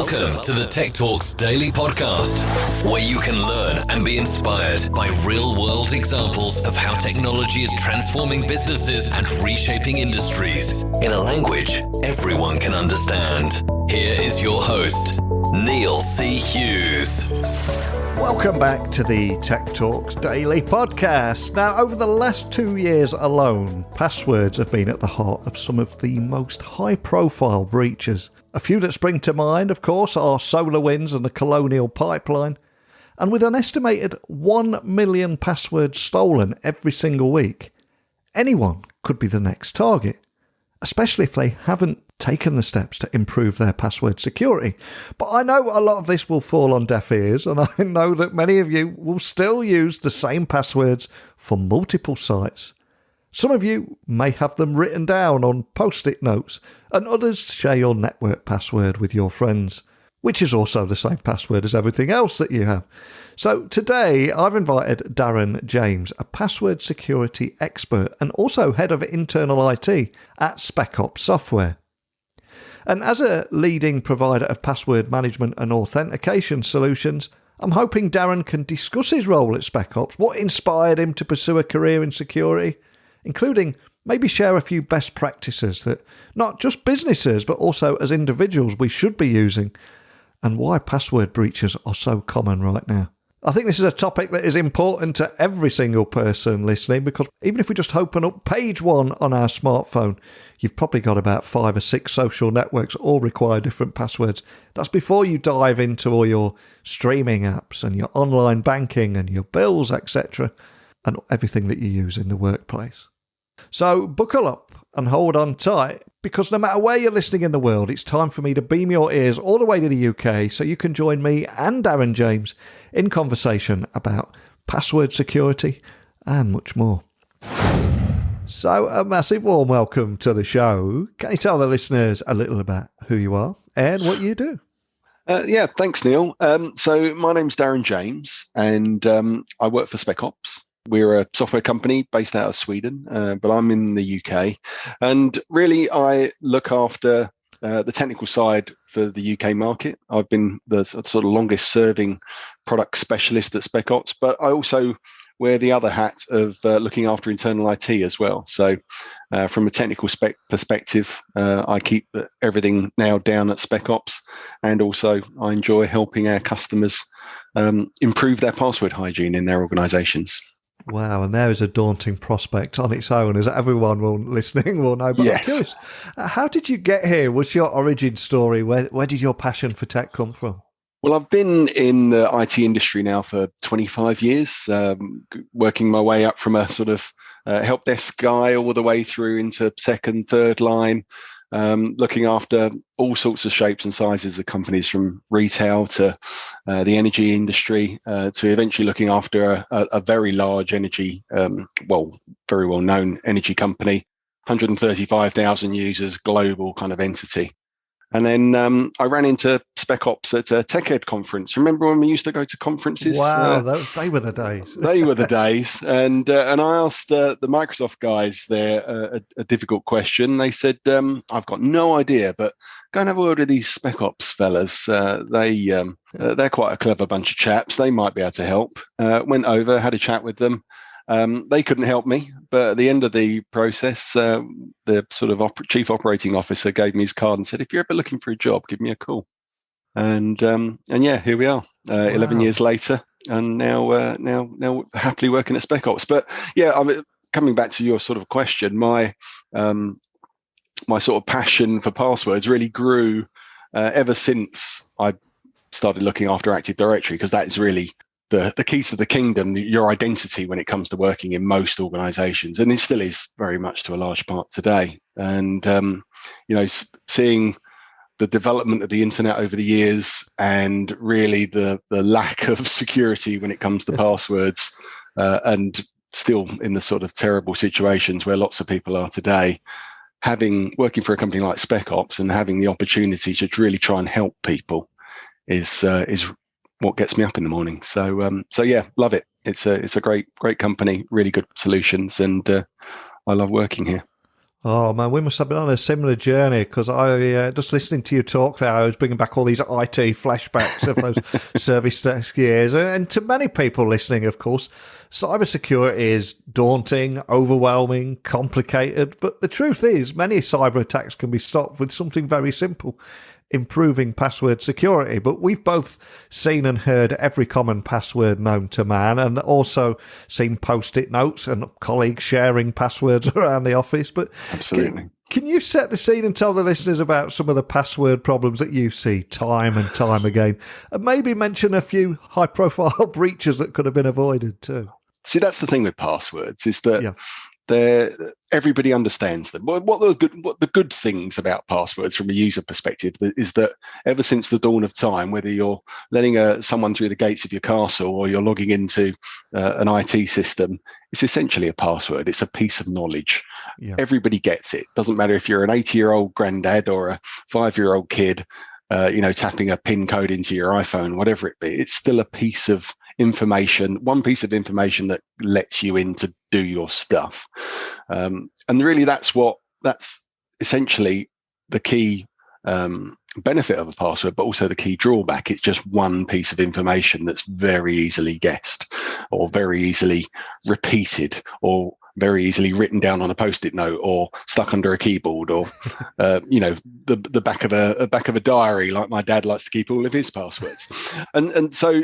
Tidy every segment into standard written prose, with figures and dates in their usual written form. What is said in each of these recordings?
Welcome to the Tech Talks Daily Podcast, where you can learn and be inspired by real-world examples of how technology is transforming businesses and reshaping industries in a language everyone can understand. Here is your host, Neil C. Hughes. Welcome back to the Tech Talks Daily Podcast. Now, over the last 2 years alone, passwords have been at the heart of some of the most high-profile breaches. A few that spring to mind, of course, are SolarWinds and the Colonial Pipeline. And with an estimated 1 million passwords stolen every single week, anyone could be the next target, especially if they haven't taken the steps to improve their password security. But I know a lot of this will fall on deaf ears, and I know that many of you will still use the same passwords for multiple sites. Some of you may have them written down on post-it notes, and others share your network password with your friends, which is also the same password as everything else that you have. So today I've invited Darren James, a password security expert and also head of internal IT at Spec Ops Software. And as a leading provider of password management and authentication solutions, I'm hoping Darren can discuss his role at Spec Ops, what inspired him to pursue a career in security, including maybe share a few best practices that not just businesses but also as individuals we should be using, and why password breaches are so common right now. I think this is a topic that is important to every single person listening, because even if we just open up page one on our smartphone, you've probably got about 5 or 6 social networks all require different passwords. That's before you dive into all your streaming apps and your online banking and your bills, etc., and everything that you use in the workplace. So buckle up and hold on tight, because no matter where you're listening in the world, it's time for me to beam your ears all the way to the UK so you can join me and Darren James in conversation about password security and much more. So a massive warm welcome to the show. Can you tell the listeners a little about who you are and what you do? Yeah, thanks, Neil. So my name's Darren James, and I work for Spec Ops. We're a software company based out of Sweden, but I'm in the UK. And really, I look after the technical side for the UK market. I've been the sort of longest serving product specialist at Spec Ops, but I also wear the other hat of looking after internal IT as well. So from a technical perspective, I keep everything nailed down at Spec Ops, and also I enjoy helping our customers improve their password hygiene in their organizations. Wow, and there is a daunting prospect on its own, as everyone listening will know. But yes. I'm curious, how did you get here? What's your origin story? Where did your passion for tech come from? Well, I've been in the IT industry now for 25 years, working my way up from a sort of help desk guy all the way through into second, third line, looking after all sorts of shapes and sizes of companies, from retail to the energy industry, to eventually looking after a very large energy, very well-known energy company, 135,000 users, global kind of entity. And then I ran into Spec Ops at a TechEd conference. Remember when we used to go to conferences? Wow, they were the days. They were the days. And I asked the Microsoft guys there a difficult question. They said, I've got no idea, but go and have a word with these Spec Ops fellas. They're quite a clever bunch of chaps. They might be able to help. Went over, had a chat with them. They couldn't help me, but at the end of the process, the sort of chief operating officer gave me his card and said, "If you're ever looking for a job, give me a call." And yeah, here we are, 11 years later, and now happily working at Spec Ops. But yeah, coming back to your sort of question, my sort of passion for passwords really grew ever since I started looking after Active Directory, because that is really the keys to the kingdom, your identity when it comes to working in most organizations. And it still is very much to a large part today. And, seeing the development of the internet over the years, and really the lack of security when it comes to passwords, and still in the sort of terrible situations where lots of people are today, working for a company like Spec Ops and having the opportunity to really try and help people is what gets me up in the morning. So yeah, love it. It's a great company, really good solutions, and I love working here. Oh man, we must have been on a similar journey, because I just listening to you talk there, I was bringing back all these IT flashbacks of those service desk years. And to many people listening, of course, cybersecurity is daunting, overwhelming, complicated. But the truth is, many cyber attacks can be stopped with something very simple: improving password security. But we've both seen and heard every common password known to man, and also seen post-it notes and colleagues sharing passwords around the office. But Absolutely. Can you set the scene and tell the listeners about some of the password problems that you see time and time again, and maybe mention a few high-profile breaches that could have been avoided too? See, that's the thing with passwords, is that everybody understands them. What the good things about passwords from a user perspective is that ever since the dawn of time, whether you're letting someone through the gates of your castle or you're logging into an IT system, it's essentially a password. It's a piece of knowledge. Yeah. Everybody gets it. Doesn't matter if you're an 80-year-old granddad or a 5-year-old kid, tapping a PIN code into your iPhone, whatever it be. It's still a piece of information, one piece of information that lets you in to do your stuff. And really that's essentially the key benefit of a password, but also the key drawback. It's just one piece of information that's very easily guessed, or very easily repeated, or very easily written down on a post-it note, or stuck under a keyboard, or the back of a diary, like my dad likes to keep all of his passwords. And so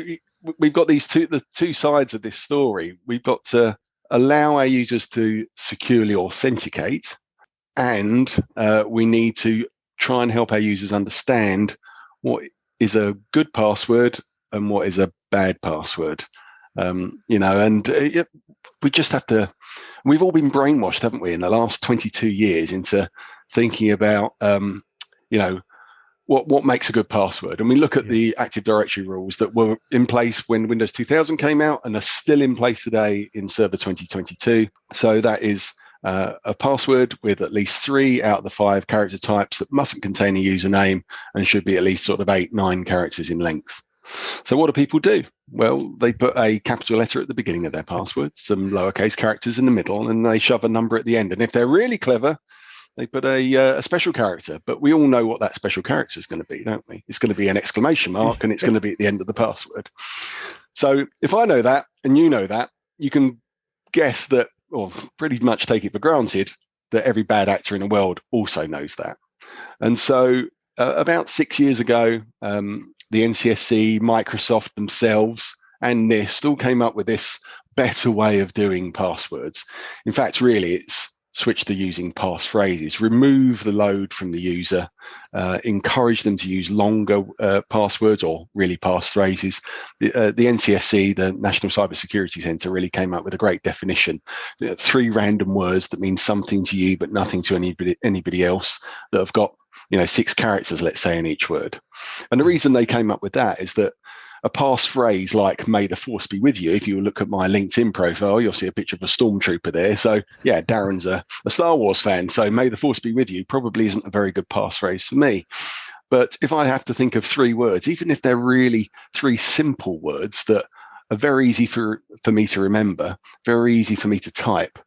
we've got the two sides of this story. We've got to allow our users to securely authenticate, and we need to try and help our users understand what is a good password and what is a bad password. We just have to. We've all been brainwashed, haven't we, in the last 22 years into thinking about, what makes a good password. And we look at the Active Directory rules that were in place when Windows 2000 came out and are still in place today in Server 2022. So that is a password with at least 3 out of the 5 character types that mustn't contain a username and should be at least sort of 8-9 characters in length. So what do people do? Well, they put a capital letter at the beginning of their password, some lowercase characters in the middle, and they shove a number at the end. And if they're really clever, they put a special character. But we all know what that special character is going to be, don't we? It's going to be an exclamation mark, and it's going to be at the end of the password. So if I know that and you know that, you can guess that, or pretty much take it for granted, that every bad actor in the world also knows that. And so about 6 years ago, the NCSC, Microsoft themselves, and NIST all came up with this better way of doing passwords. In fact, really, it's switch to using passphrases, remove the load from the user, encourage them to use longer passwords, or really passphrases. The NCSC, the National Cybersecurity Centre, really came up with a great definition: 3 random words that mean something to you but nothing to anybody else, that have got 6 characters, let's say, in each word. And the reason they came up with that is that a passphrase like "May the Force be with you," if you look at my LinkedIn profile, you'll see a picture of a stormtrooper there. So yeah, Darren's a Star Wars fan, so "May the Force be with you" probably isn't a very good passphrase for me. But if I have to think of 3 words, even if they're really 3 simple words that are very easy for me to remember, very easy for me to type,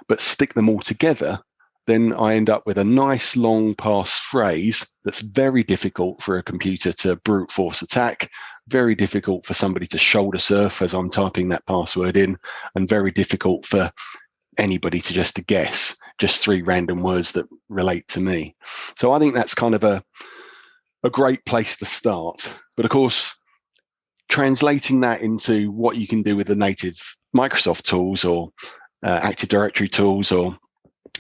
but stick them all together, then I end up with a nice long passphrase that's very difficult for a computer to brute force attack, very difficult for somebody to shoulder surf as I'm typing that password in, and very difficult for anybody to guess just 3 random words that relate to me. So I think that's kind of a great place to start. But of course, translating that into what you can do with the native Microsoft tools, or Active Directory tools, or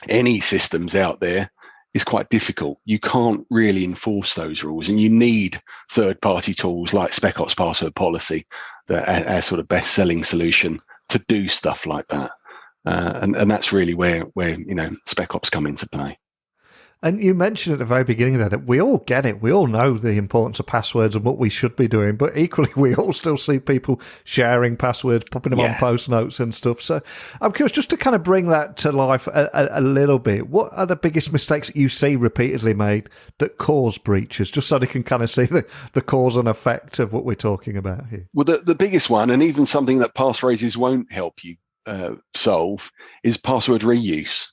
any systems out there, is quite difficult. You can't really enforce those rules, and you need third-party tools like Spec Ops Password Policy, our sort of best-selling solution, to do stuff like that. And that's really where Spec Ops come into play. And you mentioned at the very beginning that we all get it. We all know the importance of passwords and what we should be doing. But equally, we all still see people sharing passwords, popping them on post notes and stuff. So I'm curious, just to kind of bring that to life a little bit, what are the biggest mistakes that you see repeatedly made that cause breaches, just so they can kind of see the cause and effect of what we're talking about here? Well, the biggest one, and even something that passphrases won't help you solve, is password reuse.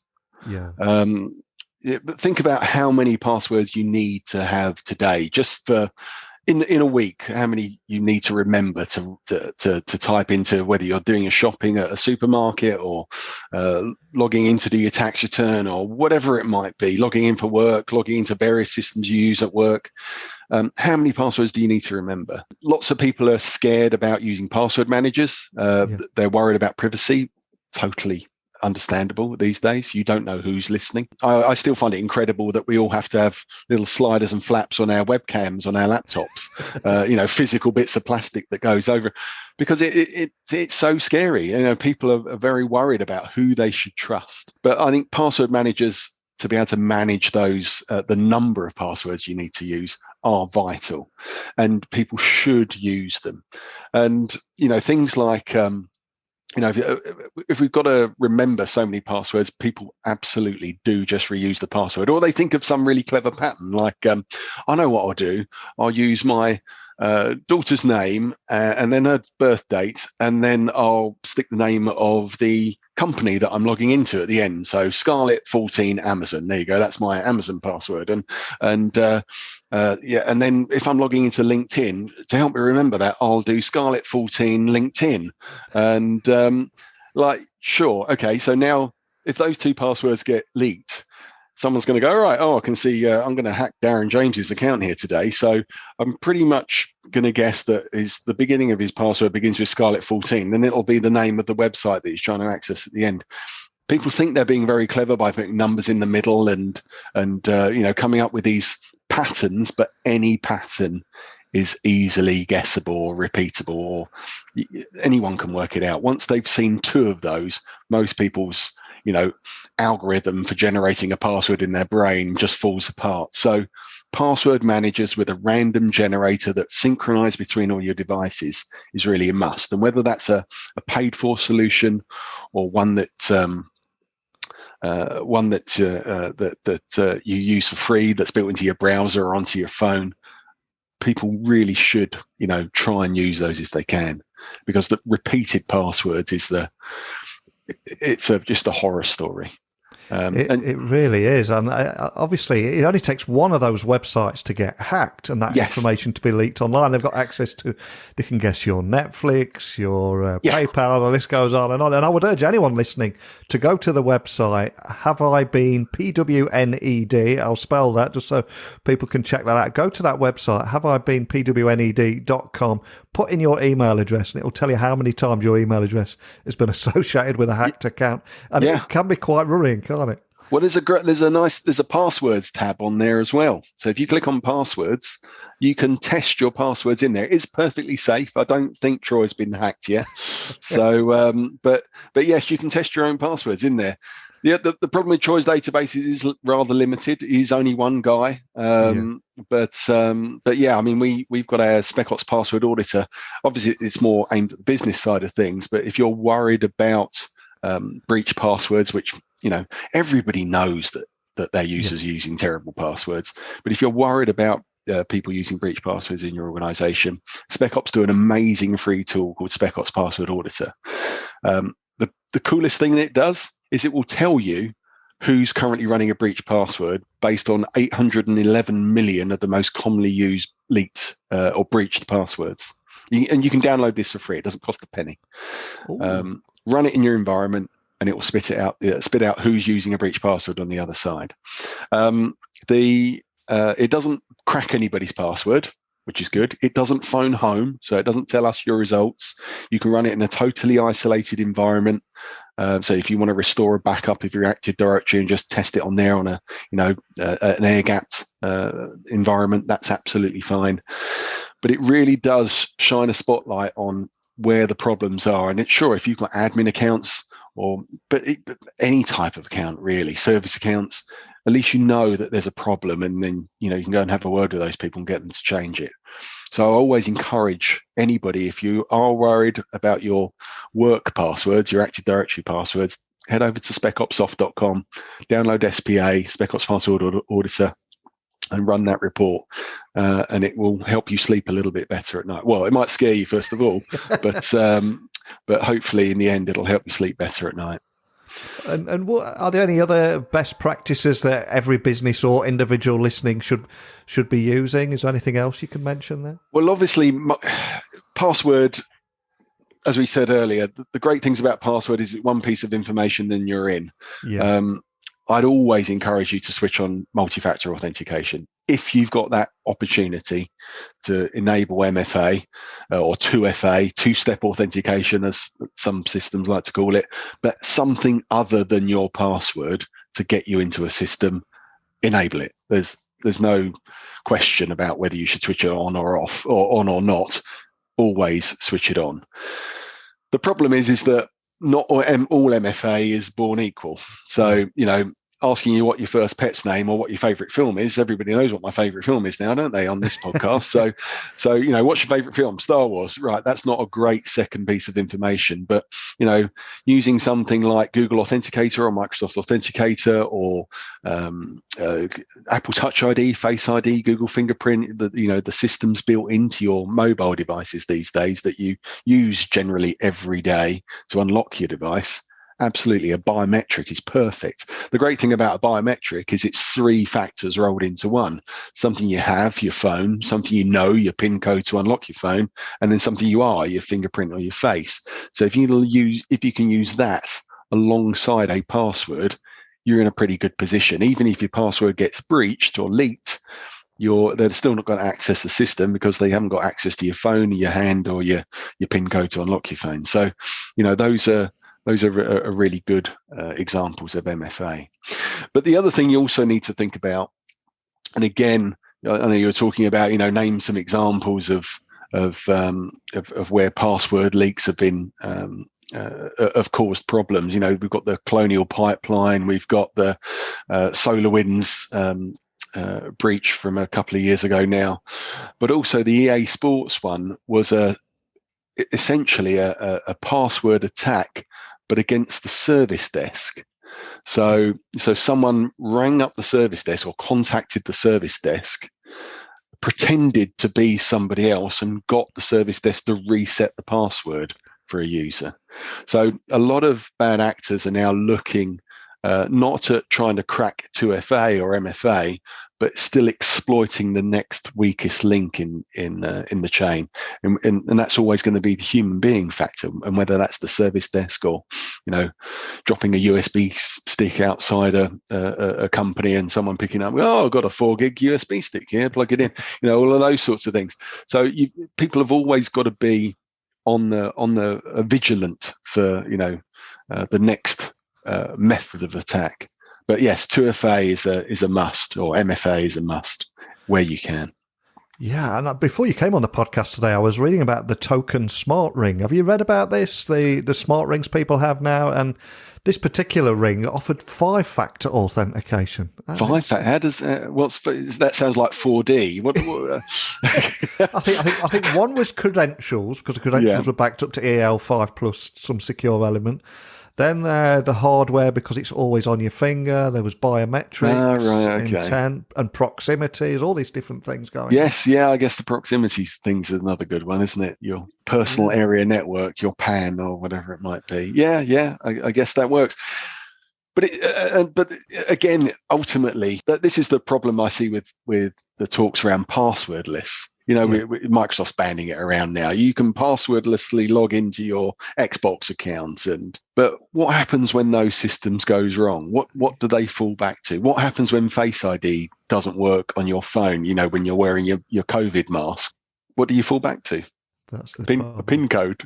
Yeah. But think about how many passwords you need to have today, just for in a week, how many you need to remember to type into, whether you're doing your shopping at a supermarket or logging in to do your tax return or whatever it might be, logging in for work, logging into various systems you use at work. How many passwords do you need to remember? Lots of people are scared about using password managers. They're worried about privacy. Totally understandable these days. You don't know who's listening. I still find it incredible that we all have to have little sliders and flaps on our webcams on our laptops, physical bits of plastic that goes over, because it's so scary. People are very worried about who they should trust. But I think password managers, to be able to manage those, the number of passwords you need to use, are vital, and people should use them. And things like if we've got to remember so many passwords, people absolutely do just reuse the password, or they think of some really clever pattern, like I know what I'll do. I'll use my daughter's name and then her birth date, and then I'll stick the name of the company that I'm logging into at the end. So Scarlet 14 Amazon. There you go. That's my Amazon password. And then if I'm logging into LinkedIn, to help me remember that, I'll do Scarlet 14 LinkedIn. And sure, okay. So now, if those two passwords get leaked, someone's going to go, all right, I can see I'm going to hack Darren James's account here today. So I'm pretty much going to guess that the beginning of his password begins with Scarlet 14, then it'll be the name of the website that he's trying to access at the end. People think they're being very clever by putting numbers in the middle and coming up with these patterns, but any pattern is easily guessable or repeatable, or anyone can work it out. Once they've seen two of those, most people's algorithm for generating a password in their brain just falls apart. So password managers with a random generator that's synchronized between all your devices is really a must. And whether that's a paid for solution or one that you use for free, that's built into your browser or onto your phone, people really should try and use those if they can, because the repeated passwords is just a horror story. It really is. And obviously, it only takes one of those websites to get hacked and that information to be leaked online. They've got access to, they can guess your Netflix, your PayPal, the list goes on. And I would urge anyone listening to go to the website, Have I Been, PWNED, I'll spell that just so people can check that out. Go to that website, haveibeenpwned.com, put in your email address, and it will tell you how many times your email address has been associated with a hacked account. And it can be quite worrying, can't it? Well, there's a passwords tab on there as well. So if you click on passwords, you can test your passwords in there. It's perfectly safe. I don't think Troy's been hacked yet. So, but yes, you can test your own passwords in there. The problem with Troy's database is rather limited. He's only one guy. But yeah, I mean, we've got our Spec Ops password auditor. Obviously, it's more aimed at the business side of things. But if you're worried about breach passwords, which everybody knows that their users are using terrible passwords, but if you're worried about people using breach passwords in your organization, Spec Ops do an amazing free tool called Spec Ops Password Auditor. The coolest thing that it does is it will tell you who's currently running a breach password based on 811 million of the most commonly used leaked or breached passwords. And you can download this for free. It doesn't cost a penny. Run it in your environment, and it will spit out who's using a breach password on the other side. It doesn't crack anybody's password, which is good. It doesn't phone home, so it doesn't tell us your results. You can run it in a totally isolated environment. So if you want to restore a backup of your Active Directory and just test it on there on an air-gapped environment, that's absolutely fine. But it really does shine a spotlight on where the problems are. And it's sure, if you've got admin accounts but any type of account, really, service accounts, at least you know that there's a problem, and then you can go and have a word with those people and get them to change it. So I always encourage anybody, if you are worried about your work passwords, your Active Directory passwords, head over to specopsoft.com, download SPA, Spec Ops Password Auditor, and run that report, and it will help you sleep a little bit better at night. Well, it might scare you first of all, but hopefully in the end it'll help you sleep better at night. And what are there any other best practices that every business or individual listening should be using? Is there anything else you can mention there? Well, obviously, password, as we said earlier, the great things about password is one piece of information, then you're in. Yeah. I'd always encourage you to switch on multi-factor authentication. If you've got that opportunity to enable MFA or 2FA, two-step authentication, as some systems like to call it, but something other than your password to get you into a system, enable it. There's no question about whether you should switch it on or off, or on or not. Always switch it on. The problem is that not all MFA is born equal. So, asking you what your first pet's name or what your favorite film is, everybody knows what my favorite film is now, don't they, on this podcast? So what's your favorite film? Star Wars, right? That's not a great second piece of information, but using something like Google Authenticator or Microsoft Authenticator or Apple Touch ID, Face ID, Google Fingerprint, the systems built into your mobile devices these days that you use generally every day to unlock your device. Absolutely, a biometric is perfect. The great thing about a biometric is it's 3 factors rolled into one. Something you have, your phone, something your PIN code to unlock your phone, and then something you are, your fingerprint or your face. So if you can use that alongside a password, you're in a pretty good position. Even if your password gets breached or leaked, they're still not going to access the system because they haven't got access to your phone, your hand, or your PIN code to unlock your phone. So, those are really good examples of MFA. But the other thing you also need to think about, and again, I know you're talking about, name some examples of where password leaks have been have caused problems. We've got the Colonial Pipeline, we've got the SolarWinds breach from a couple of years ago now, but also the EA Sports one was essentially a password attack, but against the service desk. So someone rang up the service desk or contacted the service desk, pretended to be somebody else, and got the service desk to reset the password for a user. So a lot of bad actors are now looking not at trying to crack 2FA or MFA, but still exploiting the next weakest link in the chain, and that's always going to be the human being factor. And whether that's the service desk or, dropping a USB stick outside a company and someone picking up, I've got a 4 gig USB stick here, plug it in, all of those sorts of things. So people have always got to be on the vigilant for the next method of attack. But yes, 2FA is a must, or MFA is a must where you can. Yeah, and before you came on the podcast today, I was reading about the token smart ring. Have you read about this? The smart rings people have now, and this particular ring offered 5-factor authentication. 5-factor? How does that sounds like 4D? What? I think one was credentials, because the credentials were backed up to EAL5 plus some secure element. Then the hardware, because it's always on your finger. There was biometrics, intent, and proximities, all these different things going on. Yes, I guess the proximity thing's another good one, isn't it? Your personal area network, your PAN or whatever it might be. Yeah, I guess that works. But again, ultimately, this is the problem I see with the talks around passwordless. Microsoft's banning it around now. You can passwordlessly log into your Xbox account, but what happens when those systems goes wrong? What do they fall back to? What happens when Face ID doesn't work on your phone? When you're wearing your COVID mask, what do you fall back to? That's the a PIN code.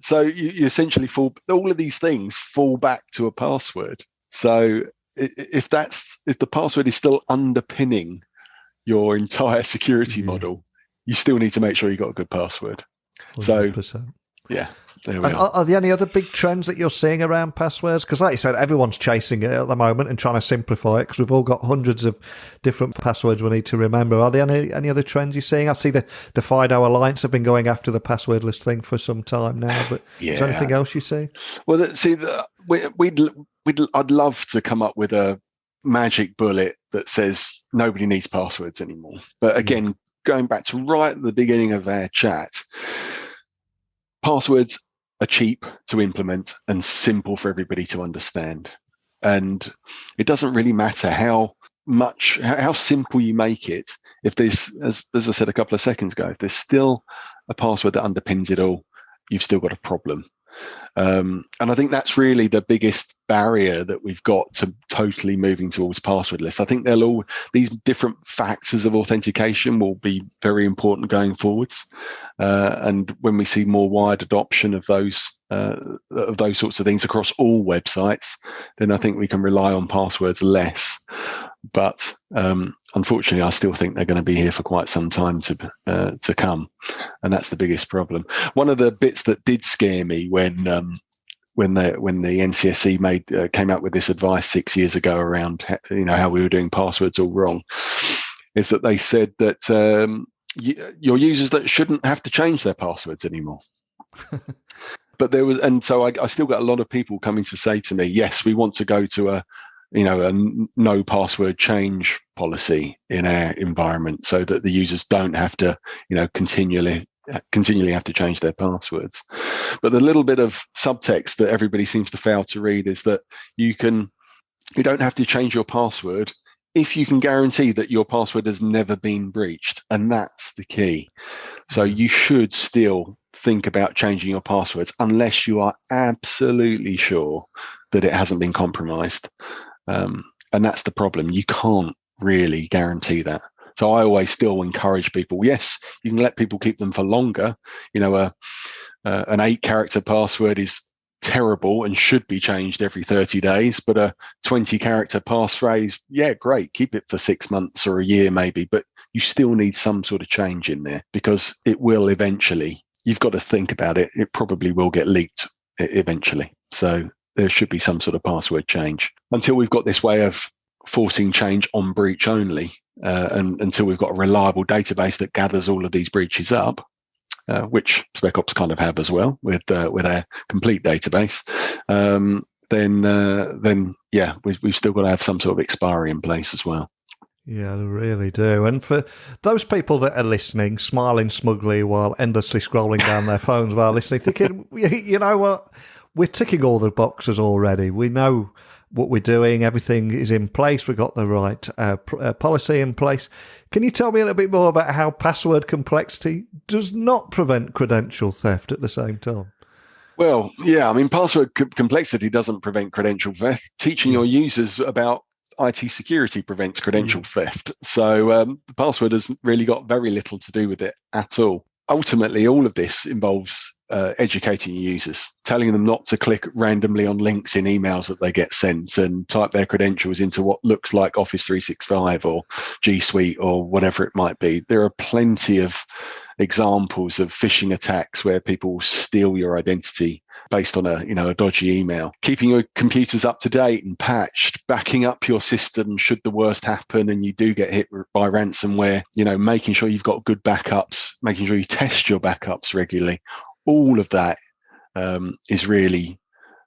So you essentially all of these things fall back to a password. So if the password is still underpinning your entire security model, you still need to make sure you've got a good password. 100%. So there we are. Are there any other big trends that you're seeing around passwords? Because like you said, everyone's chasing it at the moment and trying to simplify it, because we've all got hundreds of different passwords we need to remember. Are there any other trends you're seeing? I see the FIDO Alliance have been going after the passwordless thing for some time now, but is there anything else you see? Well, I'd love to come up with a magic bullet that says nobody needs passwords anymore. But again, going back to right at the beginning of our chat, passwords are cheap to implement and simple for everybody to understand. And it doesn't really matter how simple you make it. If there's, as I said a couple of seconds ago, if there's still a password that underpins it all, you've still got a problem. And I think that's really the biggest barrier that we've got to totally moving towards passwordless. I think these different factors of authentication will be very important going forwards. And when we see more wide adoption of those sorts of things across all websites, then I think we can rely on passwords less. But unfortunately, I still think they're going to be here for quite some time to come, and that's the biggest problem. One of the bits that did scare me when the NCSC came out with this advice 6 years ago around how we were doing passwords all wrong, is that they said that your users that shouldn't have to change their passwords anymore. But so I still got a lot of people coming to say to me, yes, we want to go to a no password change policy in our environment so that the users don't have to, continually have to change their passwords. But the little bit of subtext that everybody seems to fail to read is that you don't have to change your password if you can guarantee that your password has never been breached. And that's the key. So you should still think about changing your passwords unless you are absolutely sure that it hasn't been compromised. And that's the problem. You can't really guarantee that. So I always still encourage people, yes, you can let people keep them for longer. An 8-character password is terrible and should be changed every 30 days, but a 20-character passphrase, yeah, great, keep it for 6 months or a year maybe, but you still need some sort of change in there because it will eventually, you've got to think about it, it probably will get leaked eventually. So there should be some sort of password change. Until we've got this way of forcing change on breach only, and until we've got a reliable database that gathers all of these breaches up, which Spec Ops kind of have as well with our complete database, then we've still got to have some sort of expiry in place as well. Yeah, they really do. And for those people that are listening, smiling smugly while endlessly scrolling down their phones while listening, thinking, you know what? We're ticking all the boxes already. We know what we're doing. Everything is in place. We've got the right policy in place. Can you tell me a little bit more about how password complexity does not prevent credential theft at the same time? Well, yeah, I mean, password complexity doesn't prevent credential theft. Teaching your users about IT security prevents credential theft. So the password has really got very little to do with it at all. Ultimately, all of this involves educating users, telling them not to click randomly on links in emails that they get sent and type their credentials into what looks like Office 365 or G Suite or whatever it might be. There are plenty of examples of phishing attacks where people steal your identity based on a dodgy email. Keeping your computers up to date and patched, backing up your system should the worst happen and you do get hit by ransomware, making sure you've got good backups, making sure you test your backups regularly. All of that is really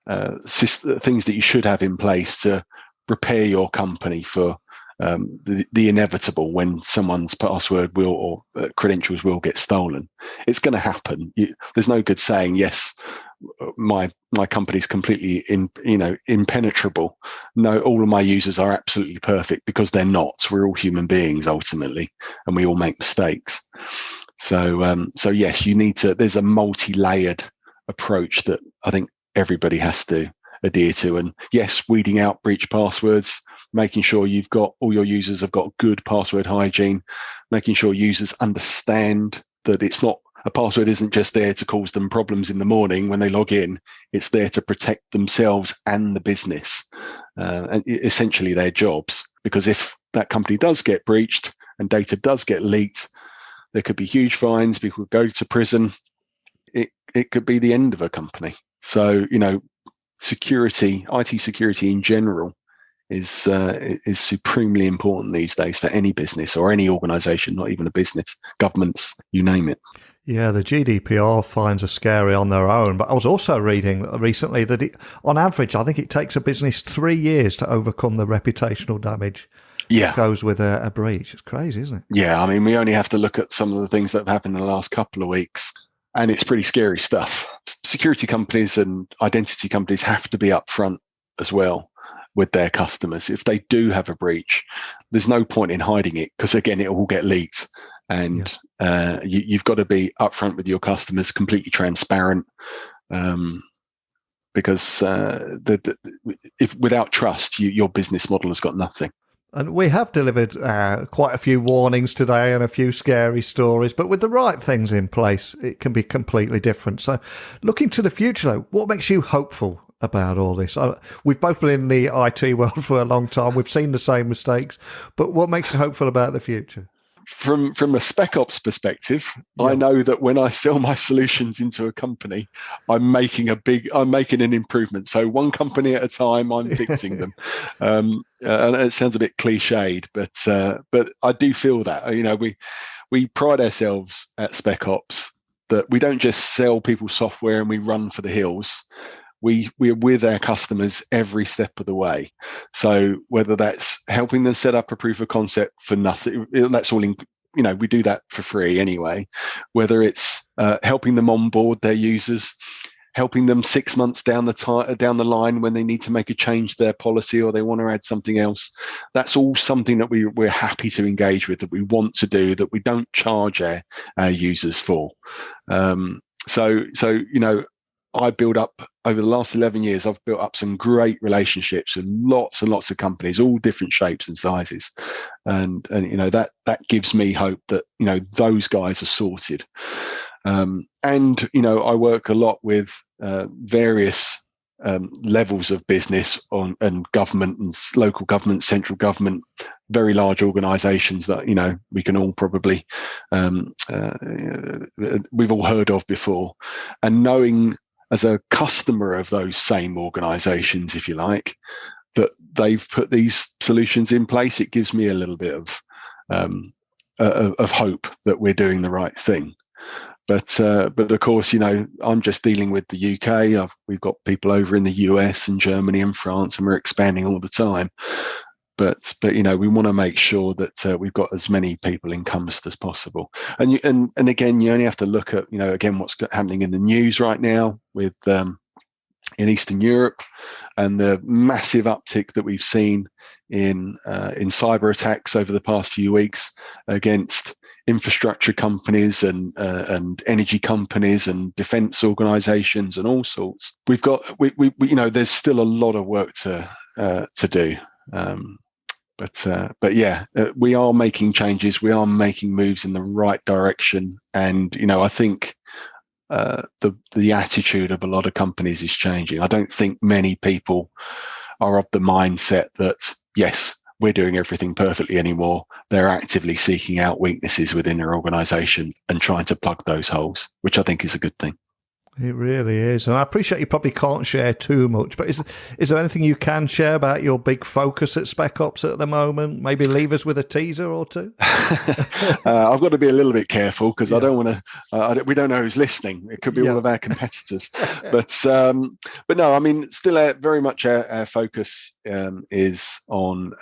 things that you should have in place to prepare your company for the inevitable when someone's password or credentials will get stolen. It's going to happen. There's no good saying, yes, my company's completely impenetrable. No, all of my users are absolutely perfect, because they're not. We're all human beings ultimately, and we all make mistakes. So yes, you need to. There's a multi-layered approach that I think everybody has to adhere to. And yes, weeding out breach passwords, making sure you've got all your users have got good password hygiene, making sure users understand that a password isn't just there to cause them problems in the morning when they log in. It's there to protect themselves and the business, and essentially their jobs. Because if that company does get breached and data does get leaked, there could be huge fines. People could go to prison. It could be the end of a company. So, security, IT security in general, is supremely important these days for any business or any organization, not even a business, governments, you name it. Yeah, the GDPR fines are scary on their own, but I was also reading recently that on average, I think it takes a business 3 years to overcome the reputational damage that goes with a breach. It's crazy, isn't it? Yeah, I mean, we only have to look at some of the things that have happened in the last couple of weeks. and it's pretty scary stuff. Security companies and identity companies have to be upfront as well with their customers. If they do have a breach, there's no point in hiding it, because again, it will get leaked. And you've got to be upfront with your customers, completely transparent, because if without trust, your business model has got nothing. And we have delivered quite a few warnings today and a few scary stories, but with the right things in place, it can be completely different. So looking to the future, though, what makes you hopeful about all this? We've both been in the IT world for a long time. We've seen the same mistakes, but what makes you hopeful about the future? From a Spec Ops perspective, I know that when I sell my solutions into a company, I'm making an improvement. So one company at a time, I'm fixing them. And it sounds a bit cliched, but I do feel that, we pride ourselves at Spec Ops that we don't just sell people software and we run for the hills. We're with our customers every step of the way. So whether that's helping them set up a proof of concept for nothing, that's all we do that for free anyway. Whether it's helping them onboard their users, helping them 6 months down the line when they need to make a change to their policy or they want to add something else, that's all something that we're happy to engage with, that we want to do, that we don't charge our users for. I build up, over the last 11 years, I've built up some great relationships with lots and lots of companies, all different shapes and sizes. And that gives me hope that, those guys are sorted. I work a lot with various levels of business and government and local government, central government, very large organizations that, we can all probably, we've all heard of before. And knowing, as a customer of those same organizations, if you like, that they've put these solutions in place, it gives me a little bit of hope that we're doing the right thing. But of course, I'm just dealing with the UK. We've got people over in the US and Germany and France, and we're expanding all the time. But we want to make sure that we've got as many people encompassed as possible. And again, you only have to look at again what's happening in the news right now with in Eastern Europe, and the massive uptick that we've seen in cyber attacks over the past few weeks against infrastructure companies and energy companies and defense organizations and all sorts. We there's still a lot of work to do. But we are making changes. We are making moves in the right direction, and I think the attitude of a lot of companies is changing. I don't think many people are of the mindset that yes, we're doing everything perfectly anymore. They're actively seeking out weaknesses within their organization and trying to plug those holes, which I think is a good thing. It really is. And I appreciate you probably can't share too much, but is there anything you can share about your big focus at Spec Ops at the moment? Maybe leave us with a teaser or two? I've got to be a little bit careful because I don't want to, we don't know who's listening. It could be all of our competitors. But no, still very much our focus is on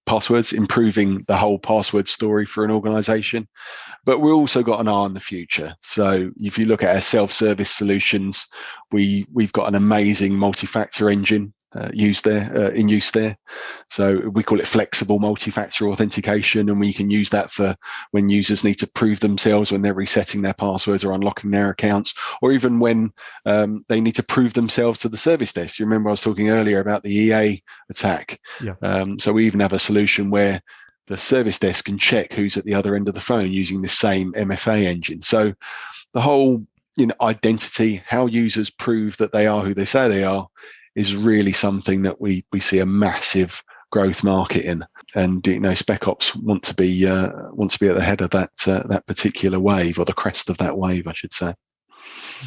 passwords, improving the whole password story for an organization. But we've also got an eye on the future. So if you look at our self-service solutions, we've got an amazing multi-factor engine in use there. So we call it flexible multi-factor authentication, and we can use that for when users need to prove themselves when they're resetting their passwords or unlocking their accounts, or even when they need to prove themselves to the service desk. You remember I was talking earlier about the EA attack. So we even have a solution where the service desk can check who's at the other end of the phone using the same MFA engine. So the whole identity, how users prove that they are who they say they are, is really something that we see a massive growth market in. And Spec Ops want to be at the head of that particular wave, or the crest of that wave, I should say.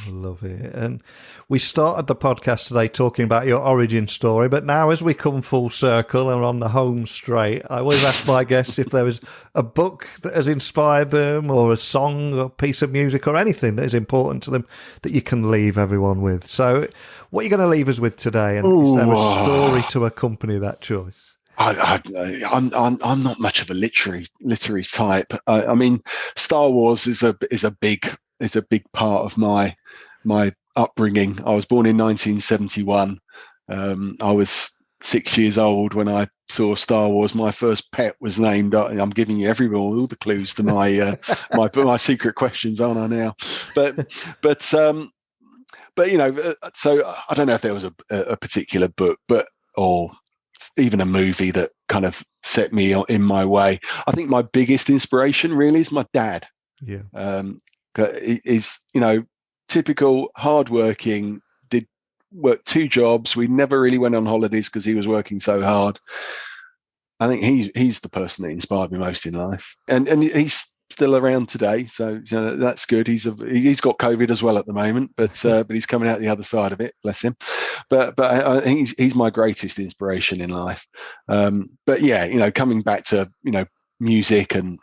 Love it. And we started the podcast today talking about your origin story, but now as we come full circle and on the home straight, I always ask my guests if there was a book that has inspired them, or a song or piece of music or anything that is important to them that you can leave everyone with. So what are you going to leave us with today? And is there a story to accompany that choice? I'm not much of a literary type. Star Wars is a big is a big part of my upbringing. I was born in 1971. I was 6 years old when I saw Star Wars. My first pet was named. I'm giving you everyone all the clues to my my secret questions, aren't I now? But so I don't know if there was a particular book, or even a movie that kind of set me in my way. I think my biggest inspiration really is my dad. Yeah. Is typical hardworking. Worked 2 jobs. We never really went on holidays because he was working so hard. I think he's the person that inspired me most in life, and he's still around today, so that's good. He's got COVID as well at the moment, but he's coming out the other side of it, bless him. But I think he's my greatest inspiration in life. But yeah, coming back to music and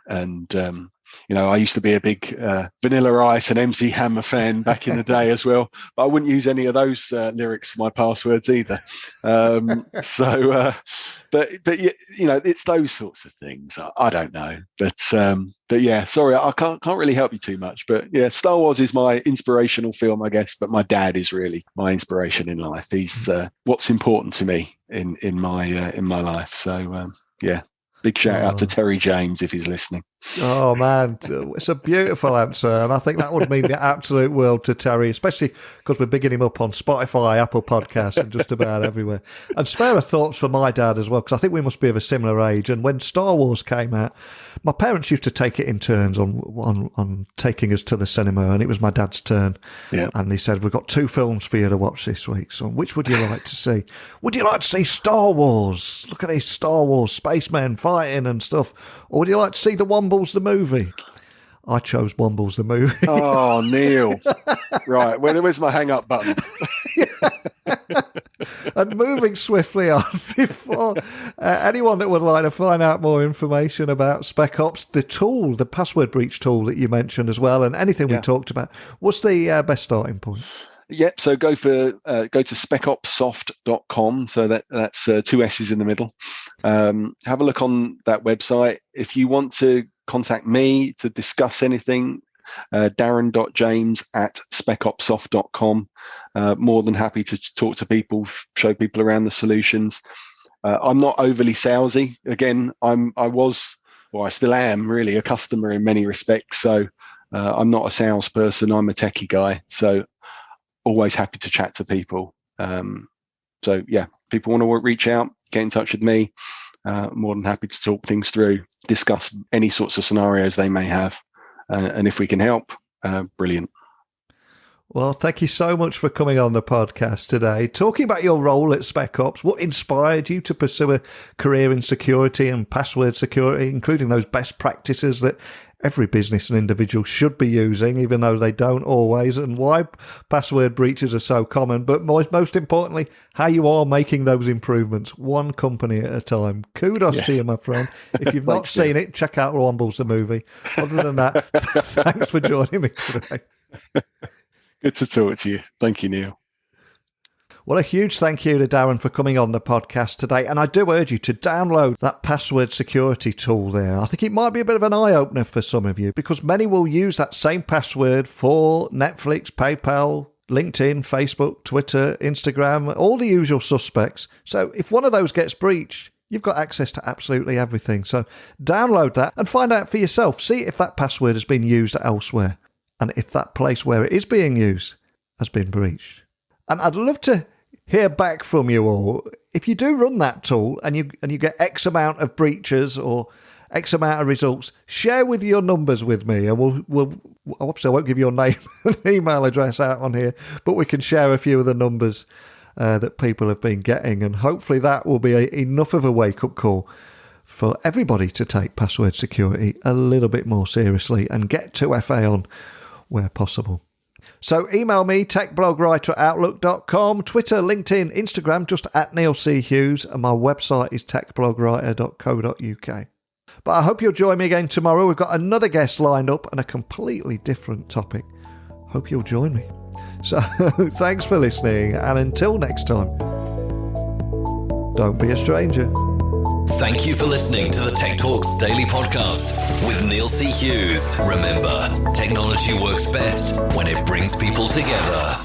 I used to be a big Vanilla Ice and MC Hammer fan back in the day as well, but I wouldn't use any of those lyrics for my passwords either. But it's those sorts of things. I don't know, but yeah, sorry, I can't really help you too much. But yeah, Star Wars is my inspirational film, I guess. But my dad is really my inspiration in life. He's what's important to me in my life. So yeah. Big shout out to Terry James if he's listening. Oh, man, it's a beautiful answer. And I think that would mean the absolute world to Terry, especially because we're bigging him up on Spotify, Apple Podcasts, and just about everywhere. And spare a thoughts for my dad as well, because I think we must be of a similar age. And when Star Wars came out, my parents used to take it in turns on taking us to the cinema, and it was my dad's turn. Yeah. And he said, we've got 2 films for you to watch this week. So which would you like to see? Would you like to see Star Wars? Look at these Star Wars spacemen fighting and stuff. Or would you like to see the Wombles the movie? I chose Wombles the movie. Oh, Neil. Right. Where's my hang up button? And moving swiftly on, before anyone that would like to find out more information about Spec Ops, the tool, the password breach tool that you mentioned as well, and anything we talked about, what's the best starting point? Yep. So go to specopssoft.com. So that's 2 S's in the middle. Have a look on that website. If you want to contact me to discuss anything, darren.james@specopssoft.com. More than happy to talk to people, show people around the solutions. I'm not overly salesy. Again, I still am really a customer in many respects. So I'm not a salesperson. I'm a techie guy. So always happy to chat to people. So yeah, people want to reach out, get in touch with me. More than happy to talk things through, discuss any sorts of scenarios they may have. And if we can help, brilliant. Well, thank you so much for coming on the podcast today, talking about your role at Spec Ops, what inspired you to pursue a career in security and password security, including those best practices that every business and individual should be using, even though they don't always, and why password breaches are so common, but most importantly, how you are making those improvements one company at a time. Kudos to you, my friend. If you've not seen it, check out Wombles the movie. Other than that, thanks for joining me today. Good to talk to you. Thank you, Neil. Well, a huge thank you to Darren for coming on the podcast today. And I do urge you to download that password security tool there. I think it might be a bit of an eye-opener for some of you, because many will use that same password for Netflix, PayPal, LinkedIn, Facebook, Twitter, Instagram, all the usual suspects. So if one of those gets breached, you've got access to absolutely everything. So download that and find out for yourself. See if that password has been used elsewhere, and if that place where it is being used has been breached. And I'd love to hear back from you all. If you do run that tool and you get X amount of breaches or X amount of results, share with your numbers with me, and we'll obviously I won't give your name and email address out on here, but we can share a few of the numbers that people have been getting, and hopefully that will be enough of a wake-up call for everybody to take password security a little bit more seriously and get 2FA on where possible. So email me, techblogwriter@outlook.com, Twitter, LinkedIn, Instagram, just @NeilCHughes, and my website is techblogwriter.co.uk. But I hope you'll join me again tomorrow. We've got another guest lined up and a completely different topic. Hope you'll join me. So thanks for listening, and until next time, don't be a stranger. Thank you for listening to the Tech Talks Daily Podcast with Neil C. Hughes. Remember, technology works best when it brings people together.